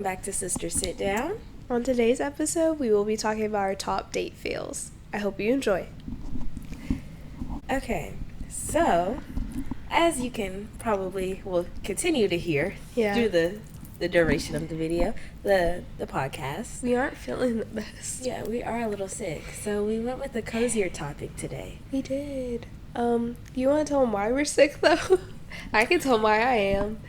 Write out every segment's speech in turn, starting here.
Back to Sister Sit Down. On today's episode, we will be talking about our top date fails. I hope you enjoy. Okay, so as you can probably will continue to hear through the duration of the video, the podcast. We aren't feeling the best. Yeah, we are a little sick, so we went with a cozier topic today. We did. You want to tell them why we're sick though? I can tell them why I am.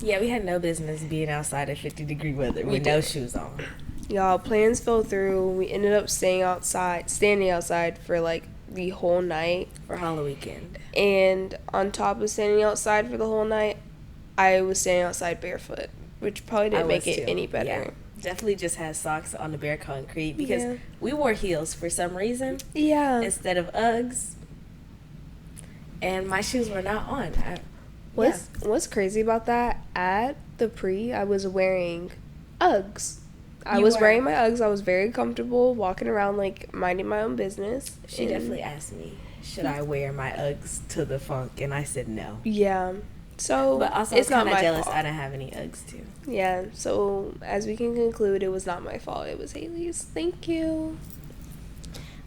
Yeah, we had no business being outside at 50-degree weather with no shoes on. Y'all, plans fell through. We ended up standing outside for like the whole night. For Halloween weekend. And on top of standing outside for the whole night, I was standing outside barefoot, which probably didn't make it any better. Yeah. Definitely just had socks on the bare concrete because we wore heels for some reason. Yeah. Instead of Uggs. And my shoes were not on. What's crazy about that, at the I was wearing Uggs. I was wearing my Uggs. I was very comfortable walking around, like, minding my own business. She definitely asked me, should I wear my Uggs to the funk? And I said no. Yeah. So, but also, it's I'm not my jealous fault. I don't have any Uggs, too. Yeah. So, as we can conclude, it was not my fault. It was Haley's. Thank you.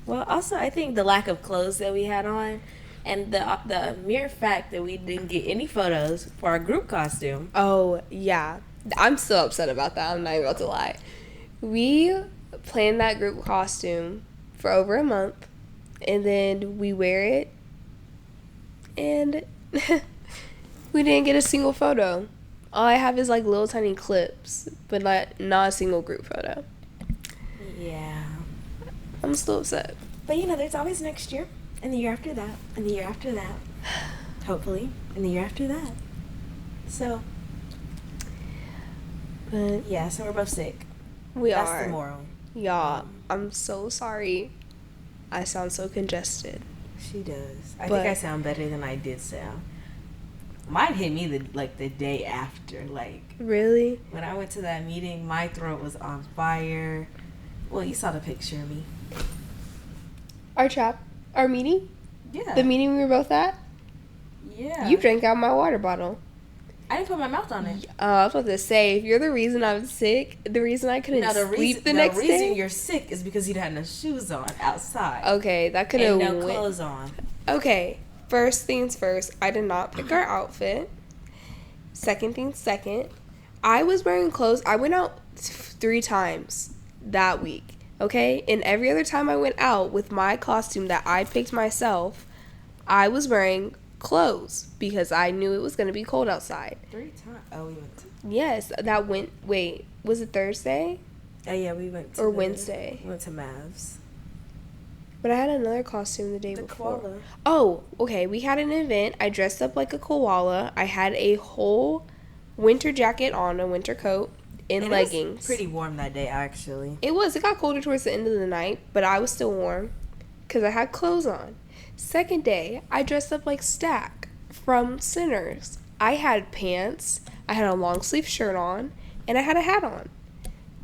Well, also, I think the lack of clothes that we had on, and the mere fact that we didn't get any photos for our group costume. Oh, yeah. I'm still upset about that. I'm not even about to lie. We planned that group costume for over a month, and then we wear it, and we didn't get a single photo. All I have is, like, little tiny clips, but not a single group photo. Yeah. I'm still upset. But, there's always next year. And the year after that, and the year after that, hopefully, and the year after that. So, but yeah, so we're both sick. That's the moral. Y'all, I'm so sorry. I sound so congested. She does. I think I sound better than I did sound. Mine hit me the day after. Really? When I went to that meeting, my throat was on fire. Well, you saw the picture of me. Our meeting? Yeah. The meeting we were both at? Yeah. You drank out my water bottle. I didn't put my mouth on it. I was about to say, if you're the reason I was sick, the reason I couldn't sleep the next day. The reason you're sick is because you had no shoes on outside. Okay, that could have no clothes on. Okay, first things first, I did not pick our outfit. Second things second, I was wearing clothes. I went out 3 times that week. Okay, and every other time I went out with my costume that I picked myself, I was wearing clothes because I knew it was going to be cold outside. 3 times? Oh, we went to... Yes, wait, was it Thursday? Oh, yeah, we went to... Or Wednesday? We went to Mavs. But I had another costume the day before. Koala. Oh, okay, we had an event. I dressed up like a koala. I had a whole winter jacket on, a winter coat. And leggings. It was pretty warm that day, actually. It was. It got colder towards the end of the night, but I was still warm because I had clothes on. Second day, I dressed up like Stack from Sinners. I had pants, I had a long sleeve shirt on, and I had a hat on.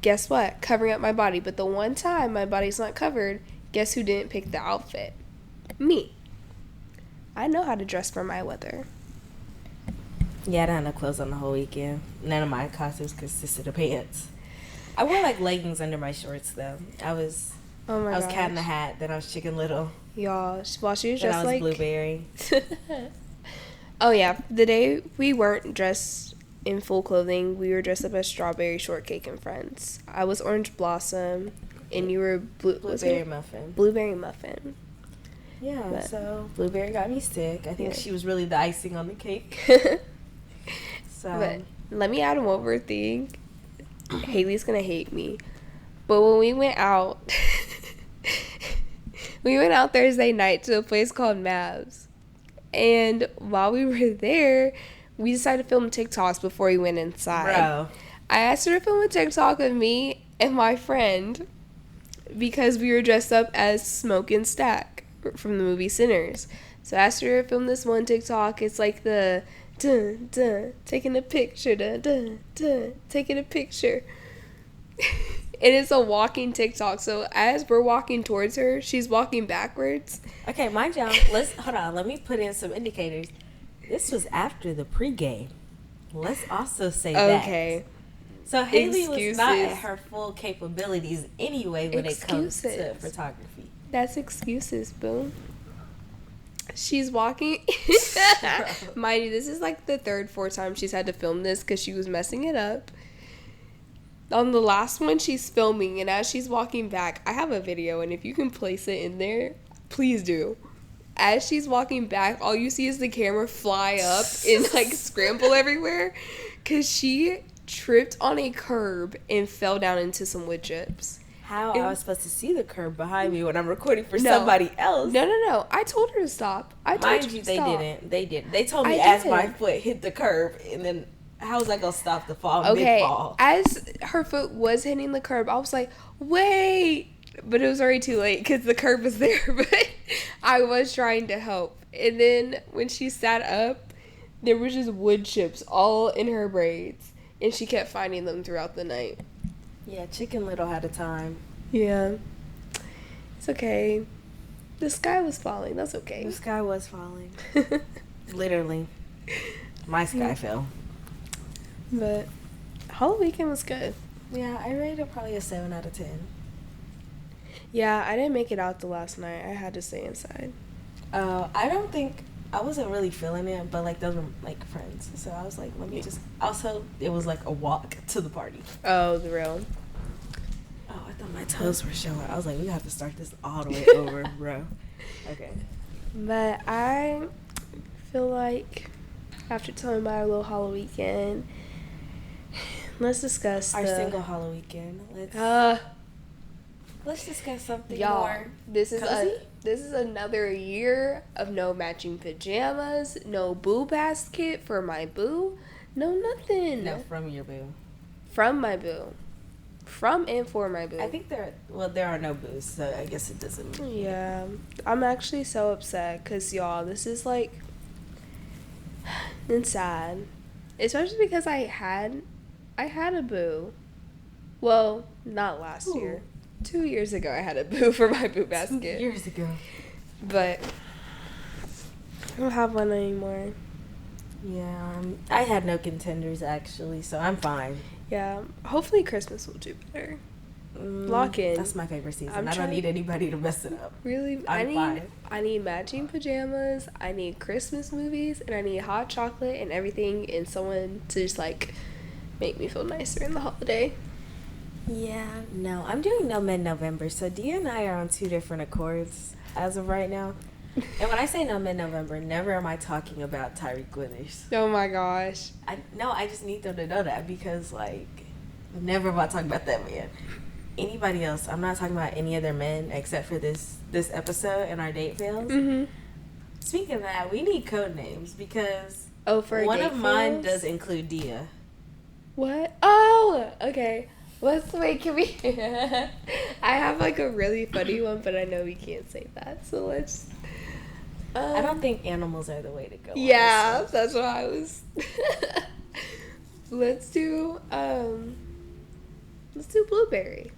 Guess what? Covering up my body. But the one time my body's not covered, guess who didn't pick the outfit? Me. I know how to dress for my weather. Yeah, I didn't have no clothes on the whole weekend. None of my costumes consisted of pants. I wore leggings under my shorts though. I was Cat in the Hat, then I was Chicken Little. Y'all, while she was then just I was Blueberry. Oh yeah, the day we weren't dressed in full clothing, we were dressed up as Strawberry Shortcake and Friends. I was Orange Blossom, and you were Blueberry Muffin. Blueberry Muffin. Yeah, so Blueberry got me sick. I think she was really the icing on the cake. But let me add one more thing. Haley's gonna hate me. But when we went out, Thursday night to a place called Mavs. And while we were there, we decided to film TikToks before we went inside. Bro. I asked her to film a TikTok of me and my friend because we were dressed up as Smoke and Stack from the movie Sinners. So I asked her to film this one TikTok. It's like the dun, dun, taking a picture, dun, dun, dun, taking a picture. And it's a walking TikTok. So as we're walking towards her, she's walking backwards. Okay, mind y'all, hold on. Let me put in some indicators. This was after the pregame. Let's also say that. Okay. So Haley was not at her full capabilities anyway when it comes to photography. That's excuses, boo. She's walking. Mind you, this is like the 3rd, 4th time she's had to film this because she was messing it up. On the last one, she's filming, and as she's walking back, I have a video, and if you can place it in there, please do. As she's walking back, all you see is the camera fly up and like scramble everywhere because she tripped on a curb and fell down into some wood chips. How I was supposed to see the curb behind me when I'm recording for somebody else? No. I told her to stop. Mind you, they didn't. They didn't. They told me as my foot hit the curb, and then how was I gonna stop the fall? Mid-fall? As her foot was hitting the curb, I was like, wait. But it was already too late because the curb was there. But I was trying to help. And then when she sat up, there was just wood chips all in her braids. And she kept finding them throughout the night. Yeah, Chicken Little had a time. Yeah. It's okay. The sky was falling. That's okay. The sky was falling. Literally. My sky fell. But Halloween weekend was good. Yeah, I rated it probably a 7 out of 10. Yeah, I didn't make it out the last night. I had to stay inside. I wasn't really feeling it, but like those were like friends. So I was like, let me just, also it was like a walk to the party. Oh, the real. Oh, I thought my toes were showing. I was like, we have to start this all the way over, bro. Okay. But I feel like after telling about our little Halloween weekend, let's discuss our single Halloween weekend. Let's discuss something more. This is another year of no matching pajamas, no boo basket for my boo, no nothing. No, from your boo. From my boo. From and for my boo. I think there are no boos, so I guess it doesn't mean. Yeah. I'm actually so upset because, y'all, this is like, it's sad. Especially because I had a boo. Well, not last year. 2 years ago, I had a boo for my boo basket. 2 years ago. But I don't have one anymore. Yeah, I had no contenders, actually, so I'm fine. Yeah, hopefully Christmas will do better. Lock in. That's my favorite season. I don't need anybody to mess it up. Really? I'm I need matching pajamas, I need Christmas movies, and I need hot chocolate and everything, and someone to just, like, make me feel nice during the holiday. Yeah, no, I'm doing no mid-November, so Dia and I are on 2 different accords as of right now. And when I say no mid-November, never am I talking about Tyreek Withers. Oh my gosh. I just need them to know that because, like, never am I talking about that man. Anybody else, I'm not talking about any other men except for this episode and our date fails. Mm-hmm. Speaking of that, we need code names because one of mine does include Dia. What? Oh, okay. Can we? I have like a really funny one, but I know we can't say that, so let's. I don't think animals are the way to go. Yeah, that's what I was. Let's do Blueberry.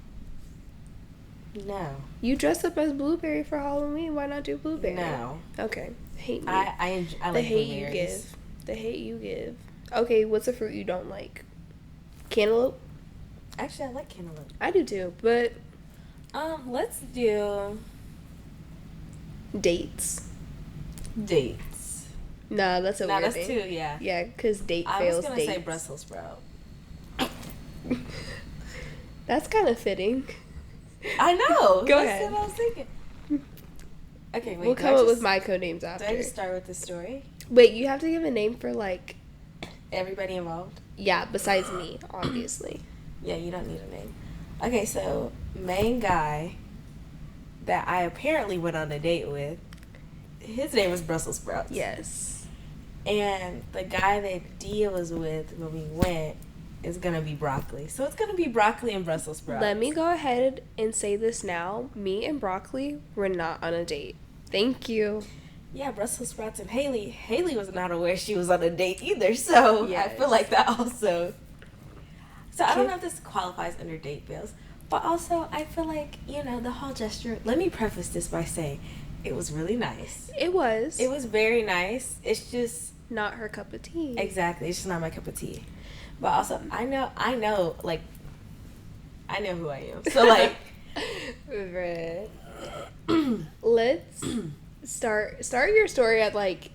No. You dress up as Blueberry for Halloween. Why not do Blueberry? No. Okay. Hate me. I like the hate you give. The hate you give. Okay, what's a fruit you don't like? Cantaloupe. Actually, I like cantaloupe. I do too, but let's do dates. Dates. Nah, that's a weird thing. That's too, yeah. Yeah, because date fails. I was gonna say Brussels sprout. That's kind of fitting. I know. Go ahead. That's what I was thinking. Okay, wait. We'll come up with my code names after. Do I just start with the story? Wait, you have to give a name for like everybody involved. Yeah, besides me, obviously. Yeah, you don't need a name. Okay, so main guy that I apparently went on a date with, his name was Brussels sprouts. Yes. And the guy that Dia was with when we went is going to be broccoli. So it's going to be broccoli and Brussels sprouts. Let me go ahead and say this now. Me and broccoli were not on a date. Thank you. Yeah, Brussels sprouts and Haley. Haley was not aware she was on a date either. So yes. I feel like that also. So I don't know if this qualifies under date fails. But also, I feel like, the whole gesture. Let me preface this by saying it was really nice. It was. It was very nice. It's just not her cup of tea. Exactly. It's just not my cup of tea. But also, I know, like, I know who I am. So, like, let's start your story at, like,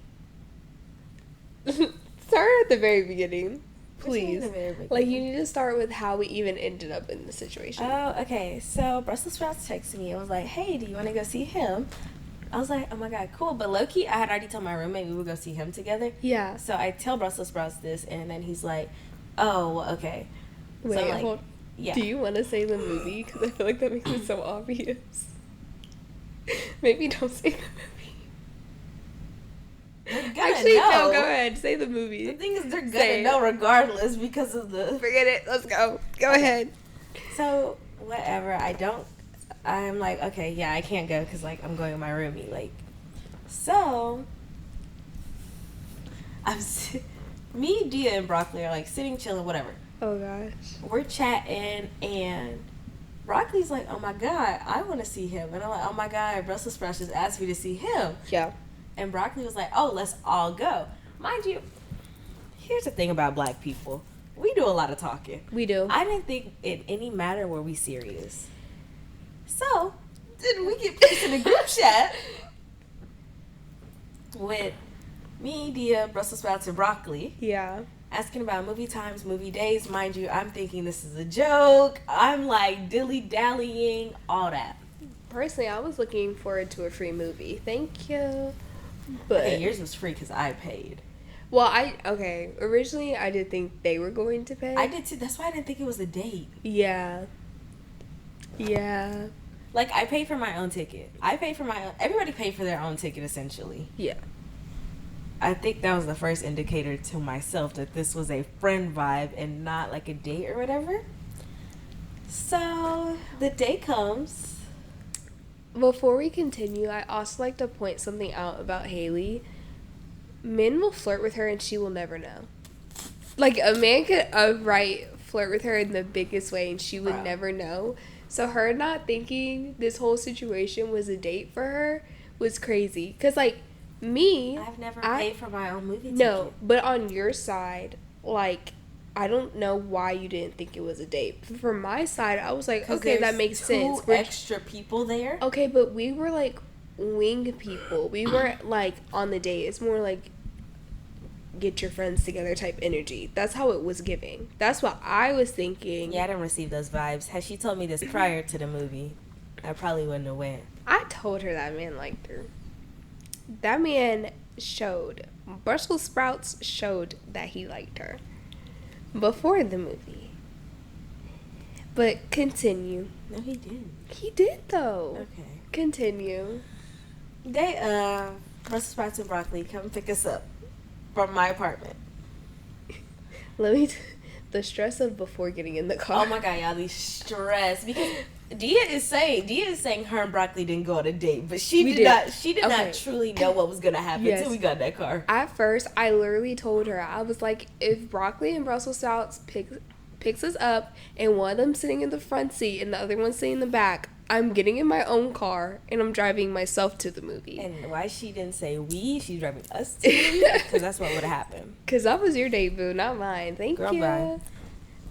start at the very beginning. Please. Like, you need to start with how we even ended up in the situation. Oh, okay. So, Brussels sprouts texted me. It was like, hey, do you want to go see him? I was like, oh my God, cool. But low-key, I had already told my roommate we would go see him together. Yeah. So, I tell Brussels sprouts this, and then he's like, oh, well, okay. Wait, so like, hold. Yeah. Do you want to say the movie? Because I feel like that makes it so obvious. Maybe don't say the movie. Actually, no, go ahead. Say the movie. The thing is, they're gonna know regardless because of the... Forget it. Let's go. Go ahead. So, whatever. I'm like, okay, yeah, I can't go because, like, I'm going with my roomie. Like, so, me, Dia, and Broccoli are, like, sitting, chilling, whatever. Oh, gosh. We're chatting, and Broccoli's like, oh, my God, I want to see him. And I'm like, oh, my God, Brussels sprouts just asked me to see him. Yeah. And Broccoli was like, oh, let's all go. Mind you, here's the thing about black people. We do a lot of talking. We do. I didn't think in any matter were we serious. So, did we get placed in a group chat with me, Dia, Brussels sprouts, and Broccoli. Yeah. Asking about movie times, movie days. Mind you, I'm thinking this is a joke. I'm like dilly-dallying, all that. Personally, I was looking forward to a free movie. Thank you. But okay, yours was free because I paid. Well, originally I did think they were going to pay. I did too. That's why I didn't think it was a date. Yeah. Yeah. Like, I paid for my own ticket. Everybody paid for their own ticket, essentially. Yeah. I think that was the first indicator to myself that this was a friend vibe and not like a date or whatever. So, the day comes. Before we continue, I also like to point something out about Haley. Men will flirt with her and she will never know. Like, a man could flirt with her in the biggest way and she would never know. So her not thinking this whole situation was a date for her was crazy. Because, like, me... I've never paid for my own movie ticket. No, but on your side, like, I don't know why you didn't think it was a date. From my side, I was like, okay, that makes sense. We're extra people there. Okay, but we were, like, wing people. We weren't, like, on the date. It's more like get your friends together type energy. That's how it was giving. That's what I was thinking. Yeah, I didn't receive those vibes. Had she told me this prior to the movie, I probably wouldn't have went. I told her that man liked her. That man showed. Brussels sprouts showed that he liked her before the movie. But continue. No, he didn't. He did, though. Okay. Continue. Brussels sprouts and Broccoli come pick us up from my apartment. The stress of before getting in the car. Oh my God, y'all, the stress. Because Dia is saying her and Broccoli didn't go on a date, but she did not truly know what was gonna happen until we got in that car. At first, I literally told her, I was like, if Broccoli and Brussels sprouts picks us up and one of them sitting in the front seat and the other one sitting in the back, I'm getting in my own car and I'm driving myself to the movie. And why she didn't say we, she's driving us to the movie? Because that's what would have happened. Because that was your debut, not mine. Thank you. Bye.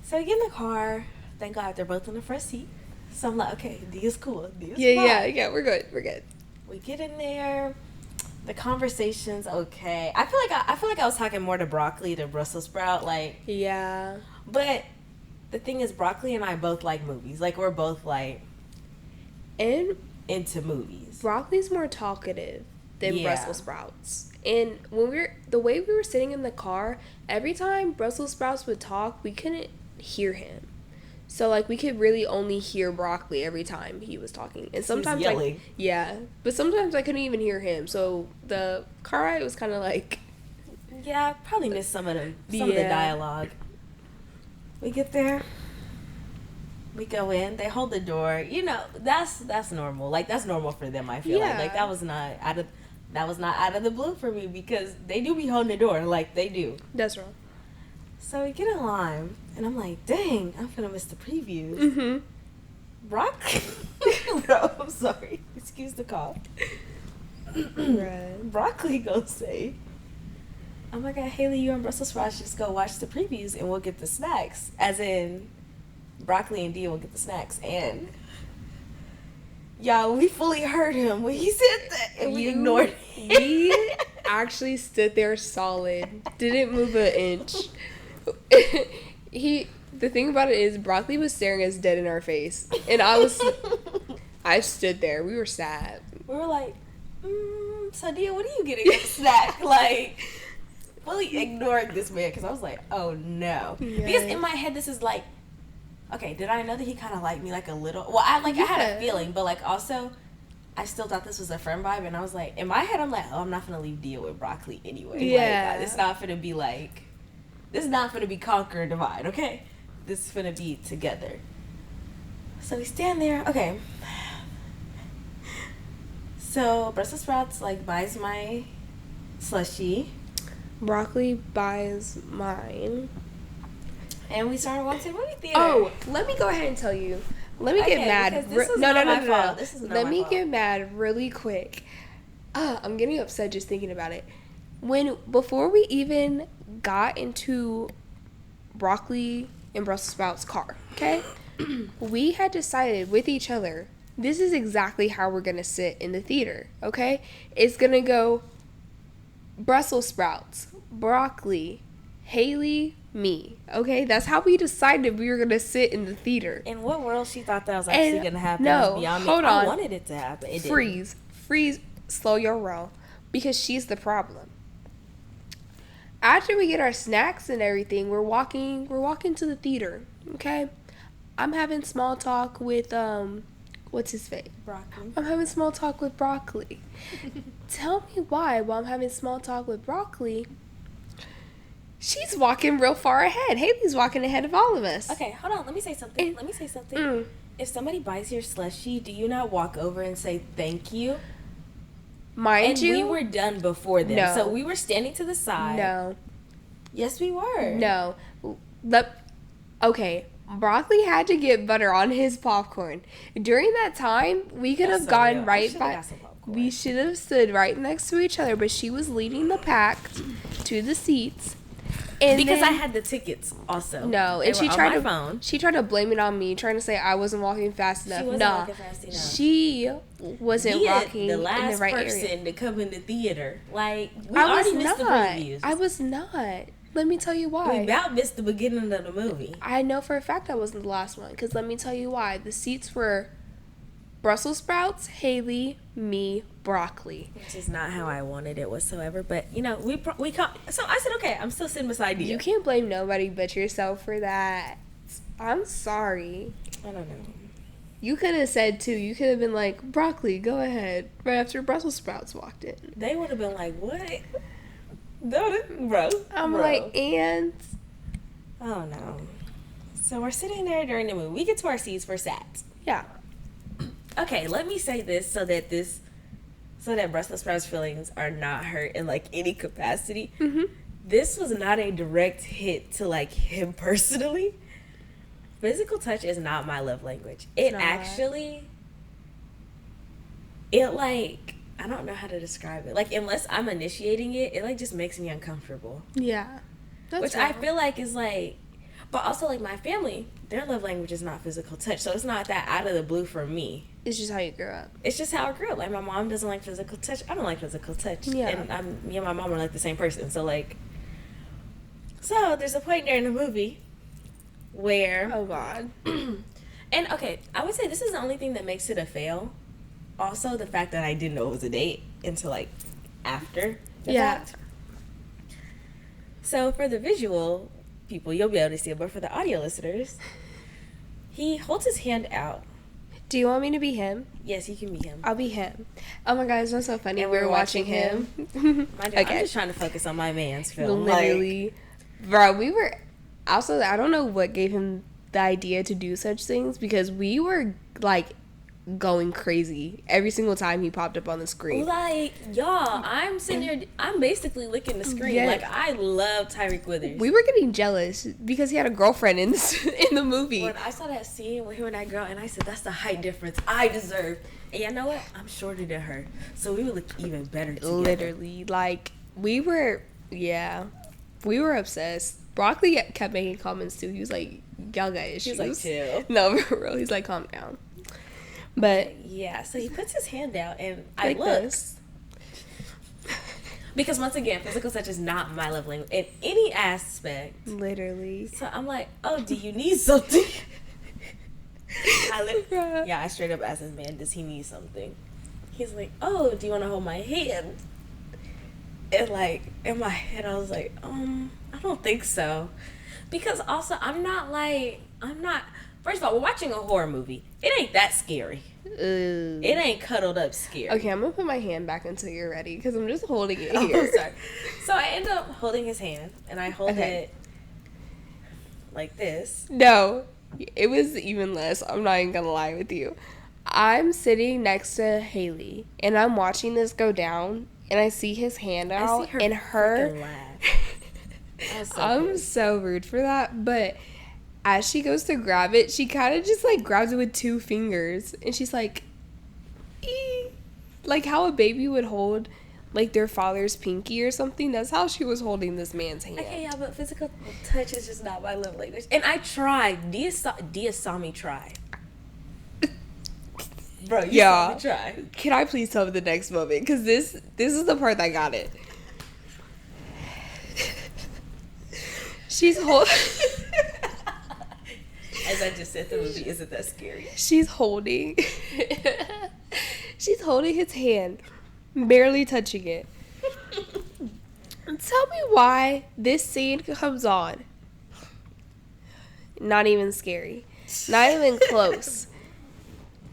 So we get in the car. Thank God they're both in the front seat. So I'm like, okay, Dia's cool. Yeah, we're good. We get in there. The conversation's okay. I feel like I was talking more to Broccoli than Brussels sprout. Like, yeah. But the thing is, Broccoli and I both like movies. Like, we're both like into movies. Broccoli's more talkative than Brussels sprouts. And the way we were sitting in the car, every time Brussels sprouts would talk, we couldn't hear him. So, like, we could really only hear Broccoli every time he was talking. And sometimes, yelling. But sometimes I couldn't even hear him. So, the car ride was kind of like... Yeah, I probably missed some of the dialogue. We get there. We go in. They hold the door. You know, that's normal. Like, that's normal for them, I feel like. Like, that was not out of the blue for me because they do be holding the door. Like, they do. That's wrong. So we get in line, and I'm like, dang, I'm gonna miss the previews. Mm-hmm. No, I'm sorry. Excuse the cough. Right. Broccoli goes say, oh my God, Haley, you and Brussels sprouts, just go watch the previews and we'll get the snacks. As in, Broccoli and Dia will get the snacks. And y'all, we fully heard him when he said that, and we ignored him. We actually stood there solid, didn't move an inch. The thing about it is, Broccoli was staring us dead in our face, and I stood there. We were sad. We were like, so Dia, what are you getting a snack? Like, fully ignored this man, because I was like, oh no. Yeah. Because in my head, this is like, okay, did I know that he kind of liked me like a little? Well, I had a feeling, but like also, I still thought this was a friend vibe, and I was like, in my head, I'm like, oh, I'm not gonna leave Dia with Broccoli anyway. Yeah. Like, it's not gonna be like, this is not gonna be conquer and divide, okay? This is gonna be together. So we stand there, okay. So Brussels sprouts like buys my slushie. Broccoli buys mine. And we started watching the movie theater. Oh, let me go ahead and tell you. Let me get mad. This is not my fault. This is not my fault. Let me get mad really quick. I'm getting upset just thinking about it. Before we even got into Broccoli and Brussels sprouts car, okay? We had decided with each other, this is exactly how we're gonna sit in the theater, okay? It's gonna go Brussels sprouts, Broccoli, Haley, me, okay? That's how we decided we were gonna sit in the theater. In what world she thought that was actually gonna happen? No, beyond me. hold on. I wanted it to happen. It Freeze, slow your roll, because she's the problem. After we get our snacks and everything, we're walking to the theater, okay? I'm having small talk with what's his face? Broccoli. I'm having small talk with Broccoli. Tell me why, while I'm having small talk with Broccoli, she's walking real far ahead. Haley's walking ahead of all of us. Okay, hold on. Let me say something. If somebody buys your slushie, do you not walk over and say thank you? Mind you, we were done before them. No. So we were standing to the side. No. Yes, we were. No. Okay. Broccoli had to get butter on his popcorn. During that time, we could have gone right by. We should have stood right next to each other, but she was leading the pack to the seats. And because I had the tickets also. No, and she tried to blame it on me, trying to say I wasn't walking fast enough. She wasn't walking fast enough. She wasn't walking the last in the right person area. to come in the theater. Like, we already missed the previews. I was not. Let me tell you why. We about missed the beginning of the movie. I know for a fact I wasn't the last one, because let me tell you why. The seats were Brussels sprouts, Haley, me, Broccoli. Which is not how I wanted it whatsoever. But, you know, we so I said, okay, I'm still sitting beside you. You can't blame nobody but yourself for that. I'm sorry. I don't know. You could have said, too. You could have been like, Broccoli, go ahead. Right after Brussels sprouts walked in. They would have been like, what? No, bro. I'm like, and? Oh, no. So we're sitting there during the movie. We get to our seats, we're sat. Yeah. Okay, let me say this so that Brussels sprouts feelings are not hurt in like any capacity. Mm-hmm. This was not a direct hit to like him personally. Physical touch is not my love language. It like, I don't know how to describe it. Like, unless I'm initiating it, it like just makes me uncomfortable. Yeah. Which I feel like is like, but also like my family, their love language is not physical touch. So it's not that out of the blue for me. It's just how you grew up. It's just how I grew up. Like, my mom doesn't like physical touch. I don't like physical touch. Yeah. And me and my mom are like the same person. So like, so there's a point during the movie where. Oh, God. And okay, I would say this is the only thing that makes it a fail. Also, the fact that I didn't know it was a date until like after the fact. So for the visual people, you'll be able to see it, but for the audio listeners, he holds his hand out. Do you want me to be him? Yes, you can be him. I'll be him. Oh my God, it's not so funny. And we were watching him. Okay. I'm just trying to focus on my man's film. Literally. Bro, we were... Also, I don't know what gave him the idea to do such things, because we were, like, going crazy every single time he popped up on the screen. Like, y'all, I'm sitting here, I'm basically licking the screen. Yeah. Like, I love Tyreek Withers. We were getting jealous because he had a girlfriend in the movie. When I saw that scene with him and that girl, and I said, that's the height difference I deserve. And you know what? I'm shorter than her. So we would look even better together. Literally. Like, we were Yeah. We were obsessed. Broccoli kept making comments too. He was like, y'all got issues. He was like, chill. No, for real. He's like, calm down. But yeah, so he puts his hand out and like I look. This. Because once again, physical touch is not my love language in any aspect. Literally. So I'm like, oh, do you need something? I straight up asked this man, does he need something? He's like, oh, do you want to hold my hand? And like, in my head, I was like, I don't think so. Because also, first of all, we're watching a horror movie. It ain't that scary. It ain't cuddled up scary. Okay, I'm gonna put my hand back until you're ready because I'm just holding it here. Oh, sorry. So I end up holding his hand and I hold it like this. No, it was even less. I'm not even gonna lie with you. I'm sitting next to Haley and I'm watching this go down and I see his hand out and her. Laugh. I'm so rude for that, but as she goes to grab it, she kind of just like grabs it with 2 fingers and she's like, ee. Like how a baby would hold like their father's pinky or something. That's how she was holding this man's hand. Okay, yeah, but physical touch is just not my love language. And I tried. Dia saw me try. Bro, you saw me try. Can I please tell me the next moment? Because this is the part that got it. She's holding. As I just said, the movie isn't that scary. She's holding his hand, barely touching it. Tell me why this scene comes on. Not even scary. Not even close.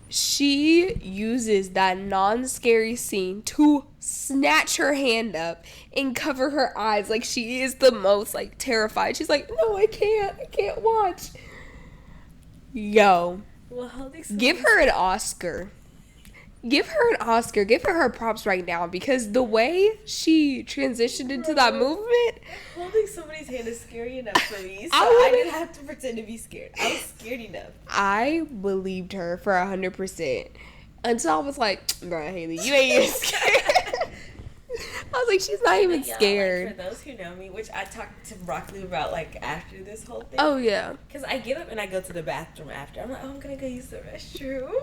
She uses that non-scary scene to snatch her hand up and cover her eyes like she is the most like terrified. She's like, no, I can't watch. Yo, give her an Oscar. Give her her props right now because the way she transitioned into that movement. Holding somebody's hand is scary enough for me, so I didn't have to pretend to be scared. I was scared enough. I believed her for 100% until I was like, bro, Haley, you ain't even scared. I was like, she's not even scared. Like, for those who know me, which I talked to Broccoli about like after this whole thing. Oh yeah. Because I get up and I go to the bathroom after. I'm like, oh, I'm gonna go use the restroom.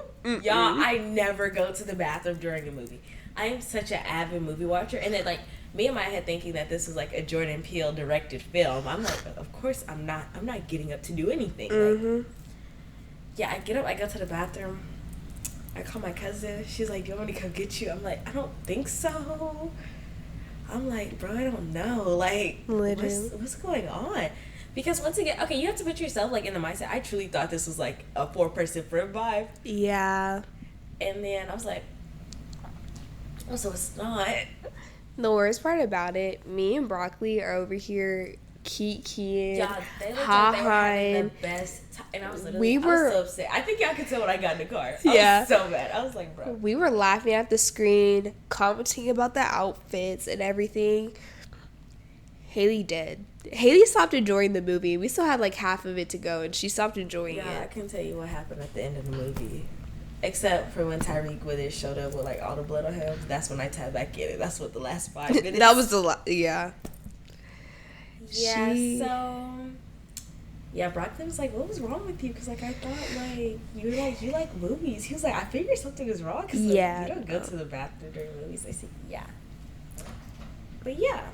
Y'all, I never go to the bathroom during a movie. I am such an avid movie watcher, and then like me in my head thinking that this was like a Jordan Peele directed film. I'm like, of course I'm not getting up to do anything. Like, yeah, I get up, I go to the bathroom. I call my cousin. She's like, do you want me to come get you? I'm like, I don't think so. I'm like, bro, I don't know. Like, what's going on? Because once again, okay, you have to put yourself like in the mindset. I truly thought this was like a 4-person friend vibe. Yeah. And then I was like, oh, so it's not. The worst part about it, me and Broccoli are over here keying, yeah, they looked like they were having the best time. And I was literally, I was so upset. I think y'all could tell when I got in the car. I was so mad. I was like, bro. We were laughing at the screen, commenting about the outfits and everything. Haley did. Haley stopped enjoying the movie. We still had like half of it to go, and she stopped enjoying it. Yeah, I can tell you what happened at the end of the movie. Except for when Tyreek Withers showed up with like all the blood on him. That's when I tapped back in, and that's what the last 5 minutes. That was the yeah. Yeah, Brockton was like, what was wrong with you? Because, like, I thought, like, you like movies. He was like, I figured something was wrong because like, you don't go to the bathroom during movies. I said, yeah. But, yeah.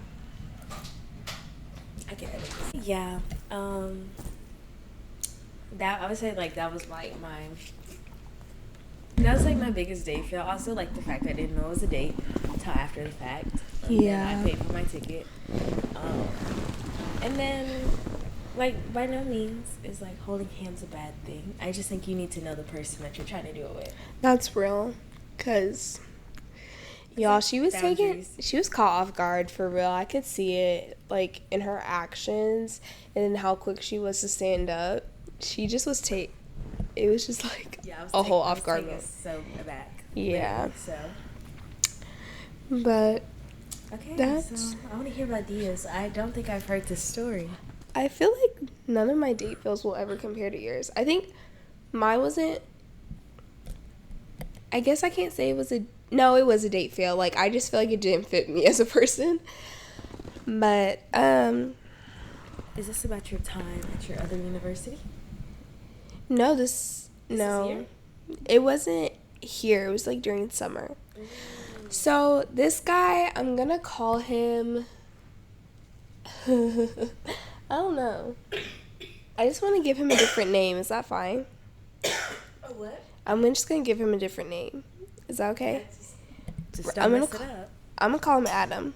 I get it. Yeah. That, I would say, like, that was, like, that was, like, my biggest date fail. Also, like, the fact that I didn't know it was a date until after the fact. Yeah. And I paid for my ticket. And then, like, by no means is, like, holding hands a bad thing. I just think you need to know the person that you're trying to do it with. That's real. Because, y'all, she was caught off guard for real. I could see it, like, in her actions and how quick she was to stand up. She just was it was just, like, a whole off guard moment. So aback. Yeah. So. But. Okay, so I want to hear about Dia's. I don't think I've heard this story. I feel like none of my date fails will ever compare to yours. I think mine wasn't. I guess I can't say it was a. No, it was a date fail. Like, I just feel like it didn't fit me as a person. But, Is this about your time at your other university? No, This no. is here? It wasn't here. It was like during summer. So this guy, I'm gonna call him. I don't know. I just want to give him a different name. Is that fine? A what? I'm just gonna give him a different name. Is that okay? Just don't mess it up. I'm gonna call him Adam.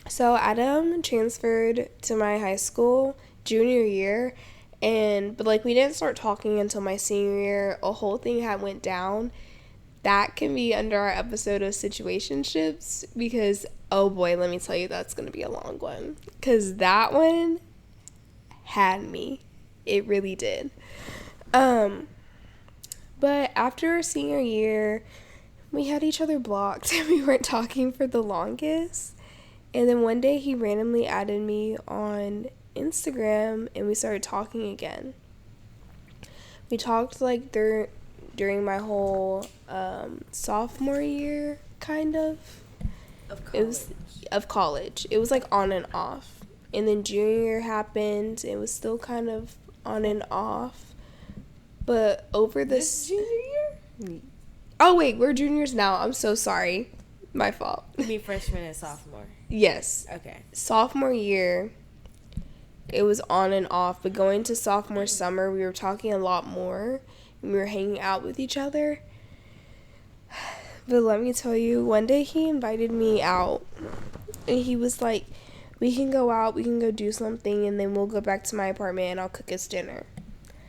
So Adam transferred to my high school junior year, but like we didn't start talking until my senior year. A whole thing had went down. That can be under our episode of situationships because, oh boy, let me tell you, that's gonna be a long one. Cause that one had me. It really did. But after our senior year, we had each other blocked and we weren't talking for the longest. And then one day he randomly added me on Instagram and we started talking again. We talked like during my whole sophomore year, kind of. Of college. It was of college. It was like on and off. And then junior year happened. It was still kind of on and off. But over this junior year? Oh wait, we're juniors now. I'm so sorry. My fault. You mean freshman and sophomore? Yes. Okay. Sophomore year, it was on and off. But going to sophomore summer, we were talking a lot more. And we were hanging out with each other. But let me tell you, one day he invited me out. And he was like, we can go out, we can go do something, and then we'll go back to my apartment and I'll cook us dinner.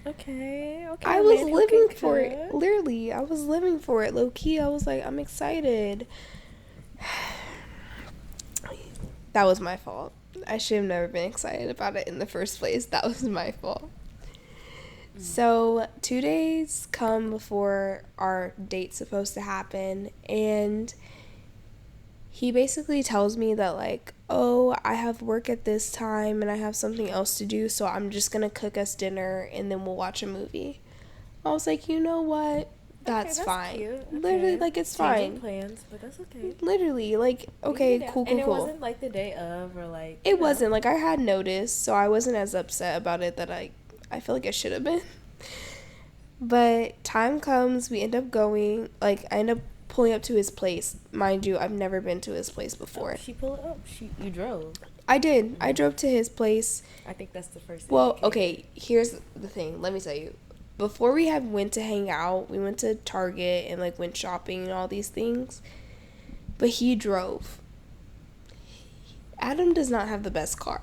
Okay. I was living for it. Literally, I was living for it. Low key, I was like, I'm excited. That was my fault. I should have never been excited about it in the first place. That was my fault. So 2 days come before our date's supposed to happen, and he basically tells me that like, oh, I have work at this time and I have something else to do, so I'm just gonna cook us dinner and then we'll watch a movie. I was like, you know what? That's fine. Cute. Okay. Literally, like, it's fine. Plans, but that's okay. Literally, like, okay, cool. And it wasn't like the day of, or like. It wasn't like I had notice, so I wasn't as upset about it that I feel like I should have been. But time comes, we end up going. Like, I end up pulling up to his place. Mind you, I've never been to his place before. She pulled up. You drove. I did. I drove to his place. I think that's the first thing. Well, okay, here's the thing. Let me tell you. Before we had went to hang out, we went to Target and like went shopping and all these things. But he drove. Adam does not have the best car.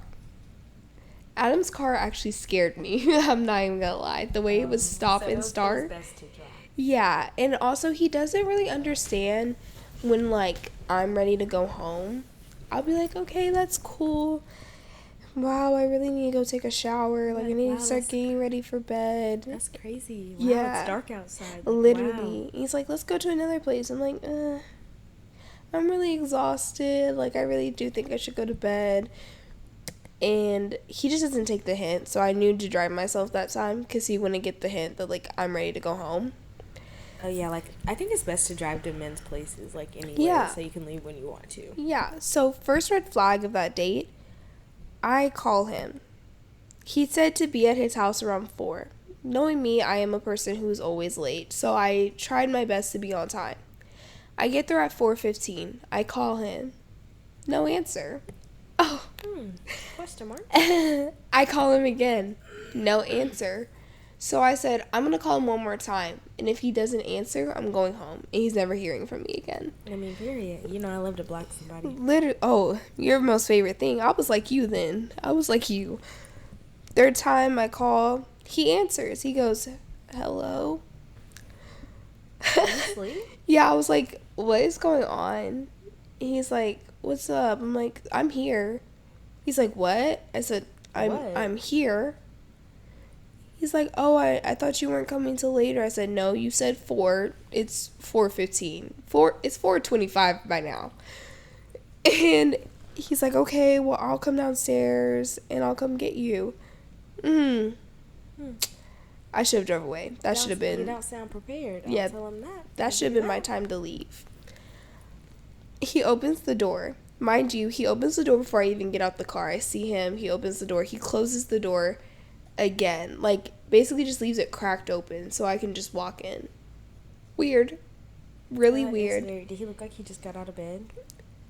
Adam's car actually scared me. I'm not even gonna lie. The way it would stop and start. Best to drive. Yeah, and also he doesn't really understand when like I'm ready to go home. I'll be like, okay, that's cool. Wow, I really need to go take a shower. Like, I need to start getting ready for bed. That's crazy. Wow, yeah. It's dark outside. Literally. Wow. He's like, let's go to another place. I'm like, I'm really exhausted. Like, I really do think I should go to bed. And he just doesn't take the hint. So I knew to drive myself that time because he wouldn't get the hint that, like, I'm ready to go home. Oh, yeah. Like, I think it's best to drive to men's places, like, anyway. Yeah. So you can leave when you want to. Yeah. So first red flag of that date, I call him. He said to be at his house around 4. Knowing me, I am a person who's always late, so I tried my best to be on time. I get there at 4:15. I call him. No answer. Oh. Question mark? I call him again. No answer. So I said, I'm going to call him one more time, and if he doesn't answer, I'm going home, and he's never hearing from me again. I mean, period. You know I love to block somebody. Literally, oh, your most favorite thing. I was like you then. I was like you. Third time I call, he answers. He goes, hello? Honestly? Yeah, I was like, what is going on? He's like, what's up? I'm like, I'm here. He's like, what? I said, I'm here. He's like, oh, I thought you weren't coming till later. I said, no, you said 4. It's 4:15. It's 4:25 by now. And he's like, okay, well, I'll come downstairs and I'll come get you. I should have drove away. That should have been. You don't sound prepared. I'll yeah, tell him that. That should have been my time to leave. He opens the door. Mind you, he opens the door before I even get out the car. I see him. He opens the door. He closes the door again. Like, basically just leaves it cracked open so I can just walk in. Weird. Really weird. Did he look like he just got out of bed?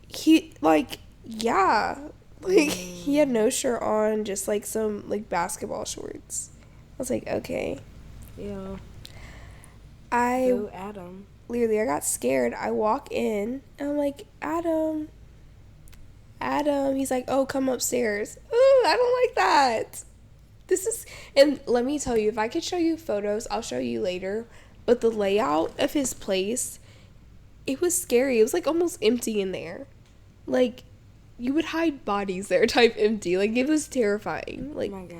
He, like, yeah. Like, he had no shirt on, just, like, some, like, basketball shorts. I was like, okay. Yeah. Go Adam. Literally, I got scared. I walk in, and I'm like, Adam. He's like, oh, come upstairs. Ooh, I don't like that. And let me tell you, if I could show you photos, I'll show you later. But the layout of his place, it was scary. It was, like, almost empty in there. Like, you would hide bodies there type empty. Like, it was terrifying. Like, oh my God.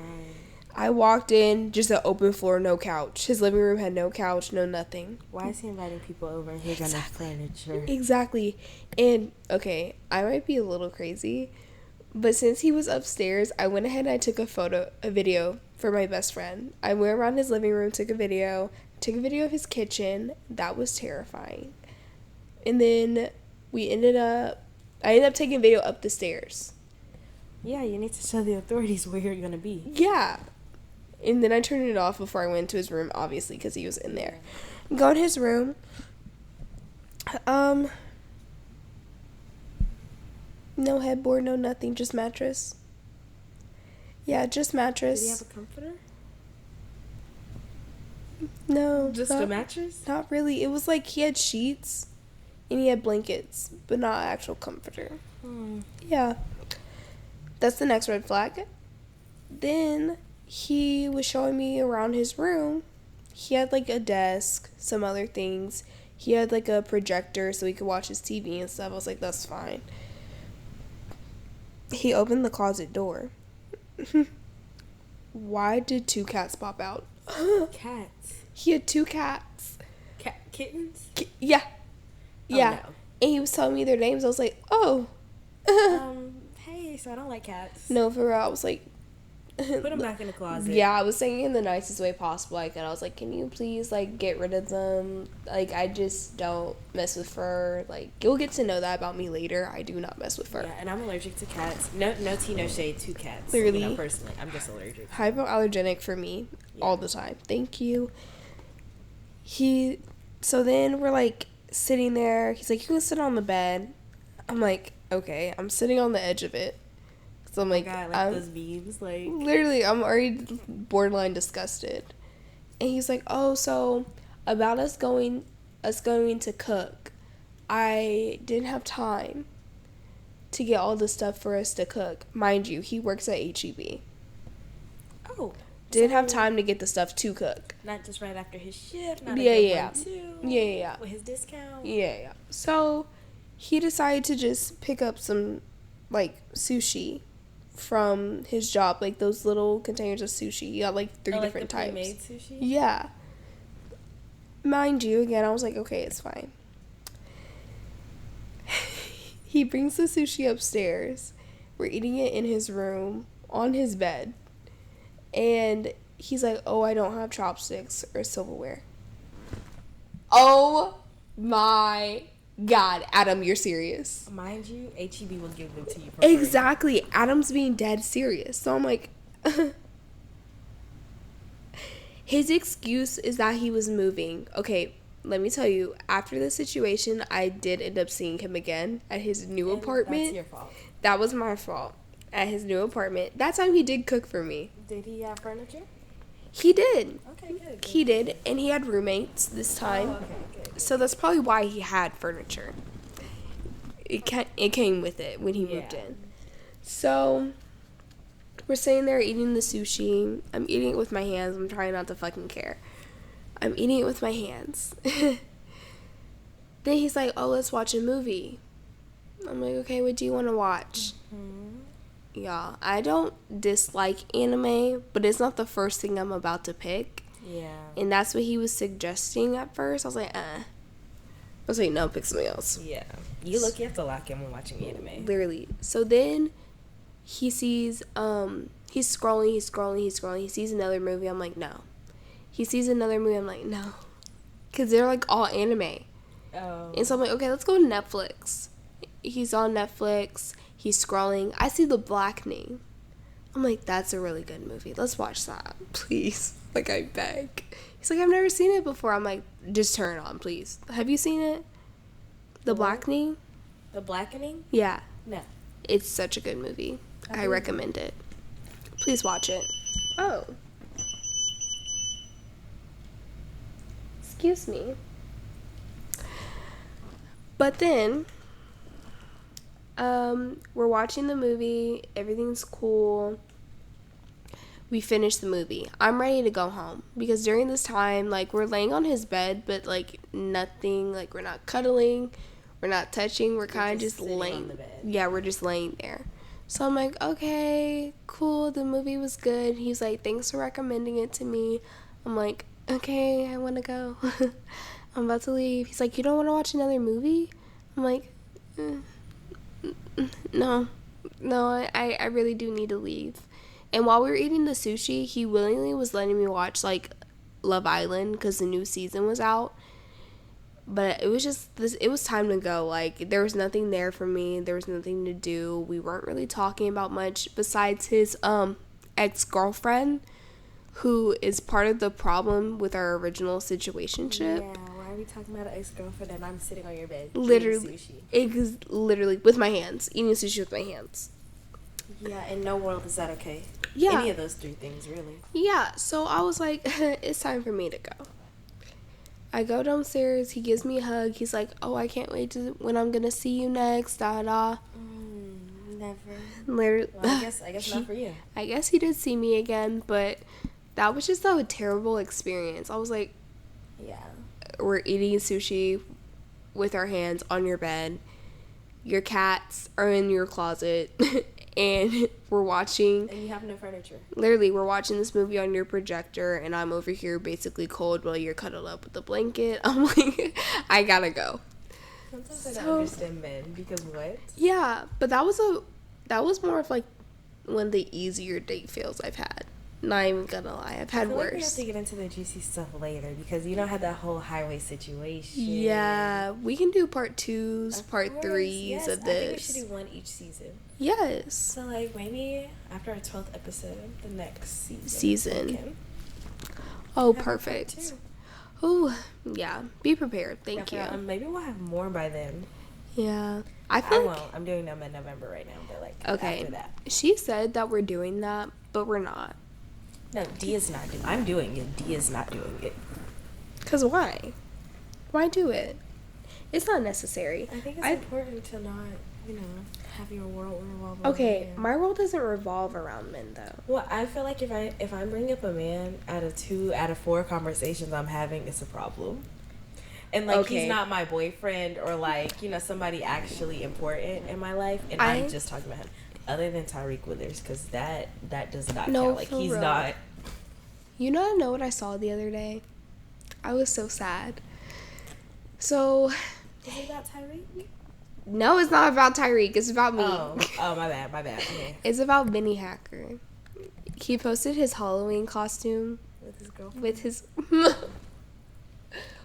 I walked in, just an open floor, no couch. His living room had no couch, no nothing. Why is he inviting people over and he got no furniture? Exactly. And, okay, I might be a little crazy, but since he was upstairs, I went ahead and I took a video for my best friend. I went around his living room, took a video of his kitchen. That was terrifying. And then I ended up taking video up the stairs. Yeah, you need to show the authorities where you're going to be. Yeah. And then I turned it off before I went to his room, obviously, because he was in there. Go in his room. No headboard, no nothing, just mattress. Yeah, just mattress. Did he have a comforter? No. Just a mattress? Not really. It was like he had sheets and he had blankets, but not actual comforter. Yeah. That's the next red flag. Then he was showing me around his room. He had like a desk, some other things. He had like a projector so he could watch his TV and stuff. I was like, that's fine. He opened the closet door. Why did 2 cats pop out? Cats? He had 2 cats. Kittens? Yeah. Yeah. Oh, no. And he was telling me their names. I was like, oh. Hey, so I don't like cats. No, for real. I was like, put them back in the closet. Yeah, I was saying it in the nicest way possible I could. I was like, can you please, like, get rid of them? Like, I just don't mess with fur. Like, you'll get to know that about me later. I do not mess with fur. Yeah, and I'm allergic to cats. No tea, no shade to cats. Clearly. You know, personally, I'm just allergic. Hypoallergenic for me all the time. Thank you. So then we're, like, sitting there. He's like, you can sit on the bed. I'm like, okay. I'm sitting on the edge of it. So I'm like, those beams, like. Literally, I'm already borderline disgusted. And he's like, oh, so about us going to cook, I didn't have time to get all the stuff for us to cook. Mind you, he works at HEB. Oh. Didn't have time to get the stuff to cook. Not just right after his shift. Not Yeah. With his discount. Yeah. So he decided to just pick up some, like, sushi from his job, like those little containers of sushi. He got like 3 different types. Pre-made sushi? Yeah. Mind you, again, I was like, okay, it's fine. He brings the sushi upstairs. We're eating it in his room, on his bed. And he's like, oh, I don't have chopsticks or silverware. Oh my God, Adam, you're serious. Mind you, HEB will give them to you. Exactly. Adam's being dead serious. So I'm like, his excuse is that he was moving. Okay, let me tell you, after the situation, I did end up seeing him again at his new apartment. That's your fault. That was my fault. At his new apartment. That time he did cook for me. Did he have furniture? He did. Okay, good. He did, and he had roommates this time. Oh, okay, good. So that's probably why he had furniture. It came with it when he moved in. So we're sitting there eating the sushi. I'm eating it with my hands. I'm trying not to fucking care. I'm eating it with my hands. Then he's like, oh, let's watch a movie. I'm like, okay, what do you want to watch? Yeah, I don't dislike anime, but it's not the first thing I'm about to pick. Yeah. And that's what he was suggesting at first. I was like, I was like, no, pick something else. Yeah. You have to lock in when watching anime. Literally. So then he sees, he's scrolling. He sees another movie. I'm like, no. He sees another movie. I'm like, no. Because they're like all anime. Oh. And so I'm like, okay, let's go to Netflix. he's on Netflix. He's scrolling. I see The Blackening. I'm like, that's a really good movie. Let's watch that, please. Like, I beg. He's like, I've never seen it before. I'm like, just turn it on, please. Have you seen it? The Blackening? The Blackening? Yeah. No. It's such a good movie. I recommend it. Please watch it. Oh. Excuse me. But then, we're watching the movie. Everything's cool. We finish the movie. I'm ready to go home because during this time, like, we're laying on his bed, but like nothing, like, we're not cuddling, we're not touching, we're kind of just laying on the bed. Yeah, we're just laying there. So I'm like, okay, cool, the movie was good. He's like, thanks for recommending it to me. I'm like, okay, I want to go. I'm about to leave. He's like, you don't want to watch another movie? I'm like, no, I really do need to leave. And while we were eating the sushi, he willingly was letting me watch, like, Love Island because the new season was out. But it was just this. It was time to go. Like, there was nothing there for me. There was nothing to do. We weren't really talking about much besides his ex-girlfriend, who is part of the problem with our original situationship. Yeah, why are we talking about an ex-girlfriend and I'm sitting on your bed literally eating sushi? Literally with my hands, eating sushi with my hands. Yeah, in no world is that okay. Yeah. Any of those three things, really. Yeah, so I was like, it's time for me to go. I go downstairs, he gives me a hug, he's like, oh, I can't wait to when I'm gonna see you next, da-da. Never. Literally. Well, I guess not for you. I guess he did see me again, but that was just a terrible experience. I was like, yeah. We're eating sushi with our hands on your bed. Your cats are in your closet. And we're watching. And you have no furniture. Literally, we're watching this movie on your projector, and I'm over here basically cold while you're cuddled up with the blanket. I'm like, I gotta go. Sometimes I don't understand men because what? Yeah, but that was more of like one of the easier date feels I've had. Not even gonna lie, I've had worse. Like we have to get into the juicy stuff later because you don't have that whole highway situation. Yeah, we can do part 2s, part 3s of this. I think we should do one each season. Yes. So like maybe after our 12th episode, the next season. Oh, perfect. Oh, yeah. Be prepared. Thank you. Maybe we'll have more by then. Yeah. I won't. I'm doing them in November right now, but like after that. She said that we're doing that, but we're not. No, D is not doing it. I'm doing it. D is not doing it. Because why? Why do it? It's not necessary. I think it's important to not, have your world revolve around Okay, my world doesn't revolve around men, though. Well, I feel like if I bring up a man out of 2 out of 4 conversations I'm having, it's a problem. And, like, he's not my boyfriend or, like, somebody actually important in my life, and I'm just talking about him. Other than Tyreek Withers, because that does not count. Like, he's real. Not. You know what I saw the other day? I was so sad. So. Is it about Tyreek? No, it's not about Tyreek. It's about me. Oh, my bad. Okay. It's about Vinny Hacker. He posted his Halloween costume. With his girlfriend?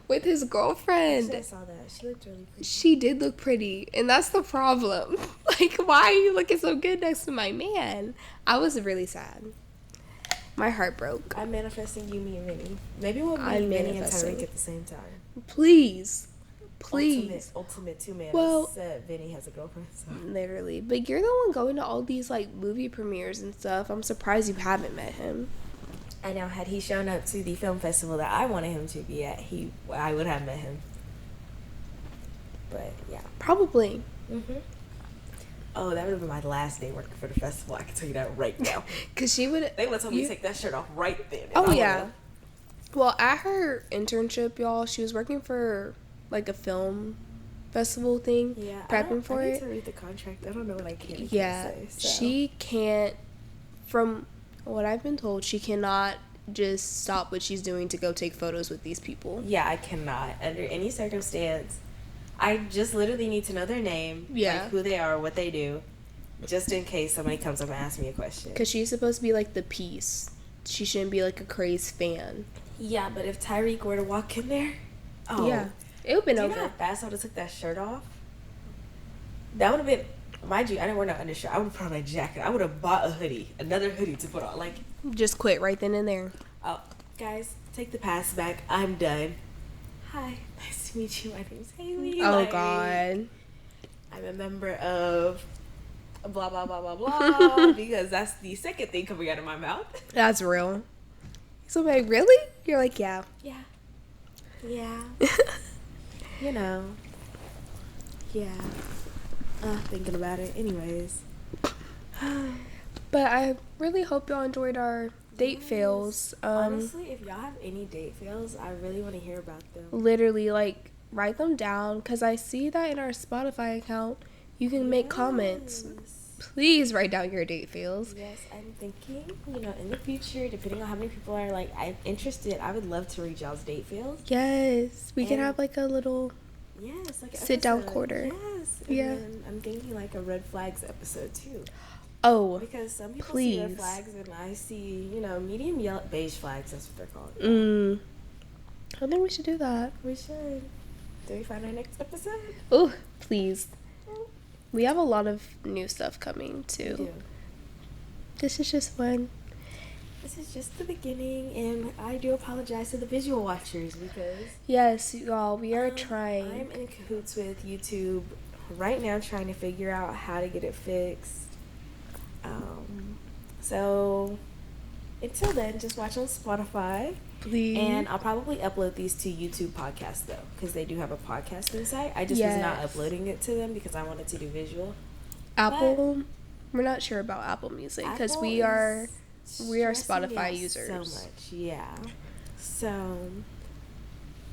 With his girlfriend. Actually, I saw that. She looked really pretty. She did look pretty, and that's the problem. Like, why are you looking so good next to my man? I was really sad. My heart broke. I'm manifesting you, me, and Vinny. Maybe we'll meet Vinny and Tyreek at the same time. Please. Ultimate two-man. Well, except Vinny has a girlfriend. So. Literally. But you're the one going to all these, like, movie premieres and stuff. I'm surprised you haven't met him. I know, had he shown up to the film festival that I wanted him to be at, I would have met him. But, yeah. Probably. Mm-hmm. Oh, that would have been my last day working for the festival. I can tell you that right now. Because they would have told me to take that shirt off right then. Oh, yeah. Well, at her internship, y'all, she was working for, like, a film festival thing. Yeah. Prepping for it. I need to read the contract. I don't know what I can say. So. She can't, from what I've been told, she cannot just stop what she's doing to go take photos with these people. Yeah, I cannot. Under any circumstance, I just literally need to know their name, like who they are, what they do, just in case somebody comes up and asks me a question. Because she's supposed to be like the piece. She shouldn't be like a crazed fan. Yeah, but if Tyreek were to walk in there, yeah, it would have been over. You know how fast I would have took that shirt off? That would have been, mind you, I didn't wear no undershirt. I would have put on a jacket. I would have bought a hoodie, another hoodie to put on. Like, just quit right then and there. Oh, guys, take the past back. I'm done. Hi, nice to meet you. My name's Haley. Oh, God. I'm a member of blah, blah, blah, blah, blah, because that's the second thing coming out of my mouth. That's real. So, like, really? You're like, yeah. Yeah. Yeah. You know. Yeah. Thinking about it. Anyways. But I really hope y'all enjoyed our date fails. Honestly, if y'all have any date fails, I really want to hear about them. Literally, like, write them down, because I see that in our Spotify account, you can make comments. Please write down your date fails. Yes, I'm thinking, in the future, depending on how many people are, like, I'm interested, I would love to read y'all's date fails. Yes, we can have, like, a little sit-down quarter. Yes. And then I'm thinking, like, a red flags episode, too. Oh, because some people see red flags, and I see, medium yellow, beige flags, that's what they're called. I think we should do that. We should. Do we find our next episode? Oh, please. We have a lot of new stuff coming, too. We do. This is just fun. This is just the beginning, and I do apologize to the visual watchers because... Yes, y'all, we are trying. I'm in cahoots with YouTube right now trying to figure out how to get it fixed. So, until then, just watch on Spotify. Please. And I'll probably upload these to YouTube podcasts, though, because they do have a podcasting site. I just was not uploading it to them because I wanted to do visual. Apple, we're not sure about Apple Music because we are Spotify users. So much, yeah. So,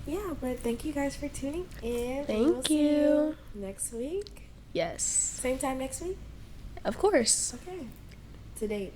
yeah, but thank you guys for tuning in. Thank you. Next week. Yes. Same time next week? Of course. Okay. To date.